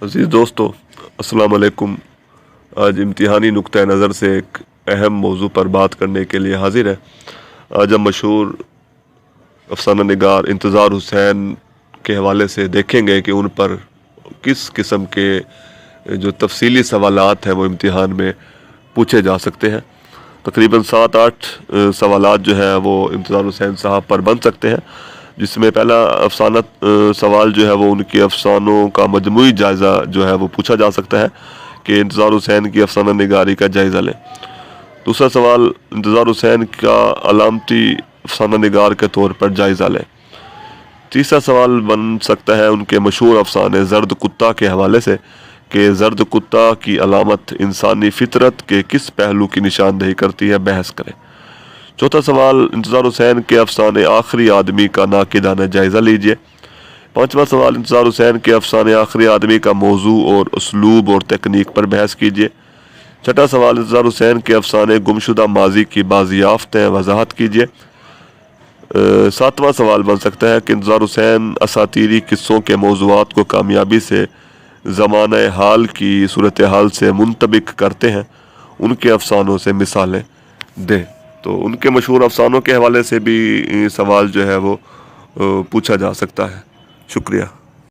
عزیز دوستو، السلام علیکم۔ آج امتحانی نقطہ نظر سے ایک اہم موضوع پر بات کرنے کے لیے حاضر ہے۔ آج ہم مشہور افسانہ نگار انتظار حسین کے حوالے سے دیکھیں گے کہ ان پر کس قسم کے جو تفصیلی سوالات ہیں وہ امتحان میں پوچھے جا سکتے ہیں۔ تقریباً 7-8 سوالات جو ہیں وہ انتظار حسین صاحب پر بن سکتے ہیں، جس میں پہلا افسانہ سوال جو ہے وہ ان کے افسانوں کا مجموعی جائزہ جو ہے وہ پوچھا جا سکتا ہے کہ انتظار حسین کی افسانہ نگاری کا جائزہ لیں۔ دوسرا سوال انتظار حسین کا علامتی افسانہ نگار کے طور پر جائزہ لیں۔ تیسرا سوال بن سکتا ہے ان کے مشہور افسانے زرد کتا کے حوالے سے کہ زرد کتا کی علامت انسانی فطرت کے کس پہلو کی نشاندہی کرتی ہے، بحث کریں۔ چوتھا سوال انتظار حسین کے افسانے آخری آدمی کا ناقدانہ جائزہ لیجیے۔ پانچواں سوال انتظار حسین کے افسانے آخری آدمی کا موضوع اور اسلوب اور تکنیک پر بحث کیجیے۔ چھٹا سوال انتظار حسین کے افسانے گمشدہ ماضی کی بازیافتیں وضاحت کیجیے۔ ساتواں سوال بن سکتا ہے کہ انتظار حسین اساطیری قصوں کے موضوعات کو کامیابی سے زمانہ حال کی صورتحال سے منطبق کرتے ہیں، ان کے افسانوں سے مثالیں دیں۔ تو ان کے مشہور افسانوں کے حوالے سے بھی سوال جو ہے وہ پوچھا جا سکتا ہے۔ شکریہ۔